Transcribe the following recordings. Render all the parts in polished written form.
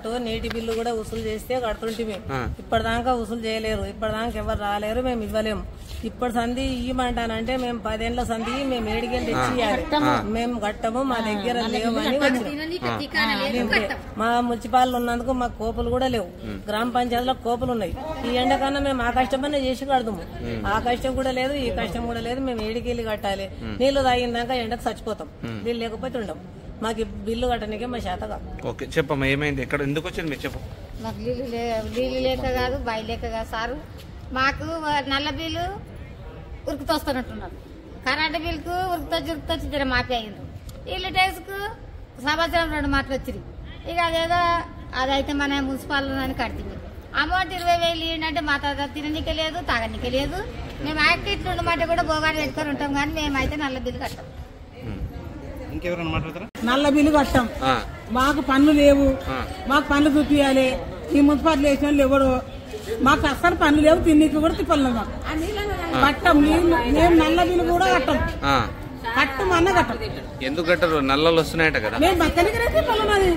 అన్నట్టు నీటి బిల్లు కూడా వసూలు చేస్తే కడుతుంటే ఇప్పటిదాకా వసూలు చేయలేరు, ఇప్పటిదాకా ఎవరు రాలేరు, మేము ఇవ్వలేము. ఇప్పుడు సంధి ఇవ్వమంటానంటే మేము 10 ఏళ్ల సంధి మేము ఏడికెళ్ళి తెచ్చియాలి, మేము కట్టము, మా దగ్గర లేవని మా మున్సిపాలిటీ ఉన్నందుకు మాకు కోపులు కూడా లేవు, గ్రామ పంచాయతీలో కోపులు ఉన్నాయి. ఈ ఎండకన్నా మేము ఆ కష్టమనే చేసి కడదాము, ఆ కష్టం కూడా లేదు, ఈ కష్టం కూడా లేదు. మేము ఏడికెళ్ళి కట్టాలి, నీళ్లు తాగిందాక ఎండకు చచ్చిపోతాం, నీళ్ళు లేకపోతే ఉండవు. మాకు బిల్లు కట్టడానికే మా చేతగా. ఓకే చెప్పమ్మా, ఏమైంది, ఎక్కడ ఎందుకు వచ్చింది మీరు చెప్పు. మాకు నీళ్ళు లేక కాదు, బాయి లేక కాదు సారు. మాకు నల్ల బిల్లు ఉరుకుతోస్తున్నట్టున్నారు, కరెంటు బిల్లుకు ఉరుకుతొచ్చి జర మాపి అయ్యింది, ఇల్లు టేసుకు సంవత్సరం 2 మాటలు వచ్చింది. ఇక అదేదో అదైతే మన మున్సిపాలిటీ అని కడుతుంది. అమౌంట్ 20,000 ఇవ్వండి మా తాత తిననీకే లేదు, తాగనీకే లేదు. మేము యాక్టివ్ ఉండమంటే కూడా బోగాడు పెట్టుకొని ఉంటాం, కానీ మేమైతే నల్ల బిల్లు కట్టాం. నల్ల బిల్లు కట్టాం, మాకు పనులు లేవు, మాకు పనులు చూపించాలి. ఈ మున్సిపాలిటీ వేసిన వాళ్ళు ఎవరు, మాకు అస్సలు పనులు లేవు, తిన్నీకి కూడా తిప్పలేదు. మాకు కట్టం, మేము నల్ల బిల్లు కూడా కట్టాం, కట్టమన్నా కట్టం. ఎందుకు కట్టరు, నల్లలు వస్తున్నాయట కదా. మేము బతకనికి తిప్పలన్నది,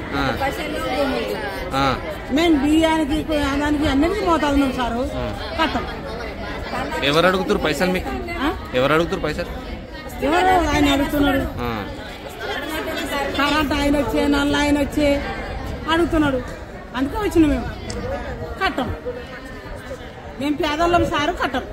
మేము బియ్యానికి దానికి అన్నిటికీ మోతాదు సారు కట్టం. ఎవరు అడుగుతారు పైసలు మీకు, ఎవరు అడుగుతారు పైసలు? ఎవరు ఆయన అడుగుతున్నాడు, కరెంట్ ఆయన వచ్చే, నల్ల ఆయన వచ్చే అడుగుతున్నాడు, అందుకే వచ్చిన మేము కట్టం. మేము పేదోళ్ళం సారు కట్టం.